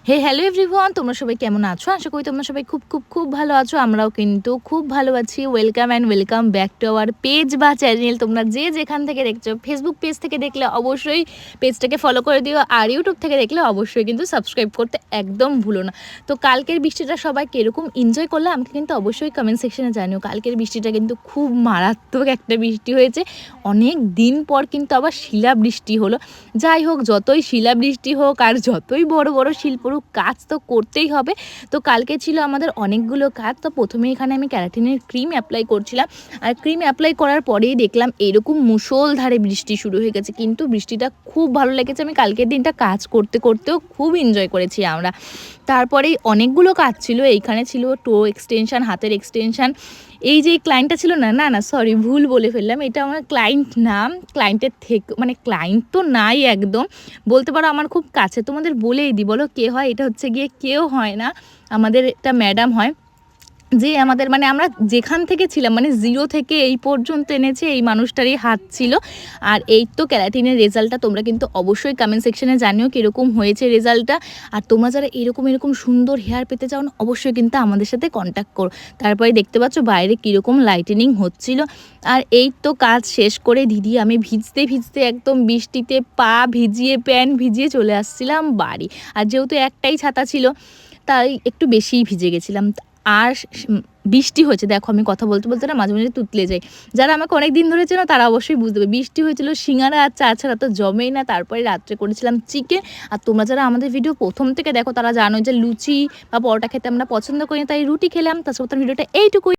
হে hello everyone, তোমরা সবাই কেমন আছো? আশা করি তোমরা সবাই খুব খুব খুব ভালো আছো। আমরাও কিন্তু খুব ভালো আছি। Welcome back to our page বা চ্যানেল। তোমরা যে যেখান থেকে দেখছো, ফেসবুক পেজ থেকে দেখলে অবশ্যই পেজটাকে ফলো করে দিও, আর ইউটিউব থেকে দেখলে অবশ্যই কিন্তু সাবস্ক্রাইব করতে একদম ভুলো না। তো কালকের বৃষ্টিটা সবাই কীরকম এনজয় করলে আমাকে কিন্তু অবশ্যই কমেন্ট সেকশনে জানিও। কালকের বৃষ্টিটা কিন্তু খুব মারাত্মক একটা বৃষ্টি হয়েছে। অনেক দিন পর কিন্তু আবার শিলাবৃষ্টি হলো। যাই হোক, যতই শিলাবৃষ্টি হোক আর যতই বড় বড় শিল্পরূপ, কাজ তো করতেই হবে। তো কালকে ছিল আমাদের অনেকগুলো কাজ। তো প্রথমে এখানে আমি ক্যারাটিনের ক্রিম অ্যাপ্লাই করছিলাম, আর ক্রিম অ্যাপ্লাই করার পরেই দেখলাম এরকম মুষলধারে বৃষ্টি শুরু হয়ে গেছে। কিন্তু বৃষ্টিটা খুব ভালো লেগেছে। আমি কালকের দিনটা কাজ করতে করতেও খুব এনজয় করেছি আমরা। তারপরেই অনেকগুলো কাজ ছিল। এইখানে ছিল টো এক্সটেনশান, হাতের এক্সটেনশান। এই যে ক্লায়েন্টটা ছিল না না না সরি, ভুল বলে ফেললাম, এটা আমার ক্লায়েন্ট নাম। ক্লায়েন্টের থেকে মানে ক্লায়েন্ট তো নাই একদম, বলতে পারো আমার খুব কাছে। তোমাদের বলেই দিই, বলো কে হয়? এটা হচ্ছে গিয়ে কেউ হয় না, আমাদের একটা ম্যাডাম হয়, যে আমাদের মানে আমরা যেখান থেকে ছিলাম মানে জিরো থেকে এই পর্যন্ত এনেছে এই মানুষটারই হাত ছিল। আর এই তো ক্যারাটিনের রেজাল্টটা তোমরা কিন্তু অবশ্যই কমেন্ট সেকশনে জানিও কীরকম হয়েছে রেজাল্টটা। আর তোমরা যারা এরকম সুন্দর হেয়ার পেতে চাও না, অবশ্যই কিন্তু আমাদের সাথে কন্ট্যাক্ট করো। তারপরে দেখতে পাচ্ছ বাইরে কীরকম লাইটেনিং হচ্ছিল। আর এই তো কাজ শেষ করে দিদি আমি ভিজতে ভিজতে একদম বৃষ্টিতে পা ভিজিয়ে প্যান্ট ভিজিয়ে চলে আসছিলাম বাড়ি। আর যেহেতু একটাই ছাতা ছিল, তাই একটু বেশিই ভিজে গেছিলাম। আর বৃষ্টি হয়েছে, দেখো আমি কথা বলতে বলতে না মাঝে মাঝে তুতলে যাই। যারা আমাকে অনেক দিন ধরে চেনো তারা অবশ্যই বুঝতে পারবে। বৃষ্টি হয়েছিল, সিঙ্গারা আর চা ছাড়া তো জমেই না। তারপরে রাত্রে করেছিলাম চিকেন। আর তোমরা যারা আমাদের ভিডিও প্রথম থেকে দেখো তারা জানো যে লুচি বা পরোটা খেতে আমরা পছন্দ করি না, তাই রুটি খেলাম। তার সাথে ভিডিওটা এইটুকুই।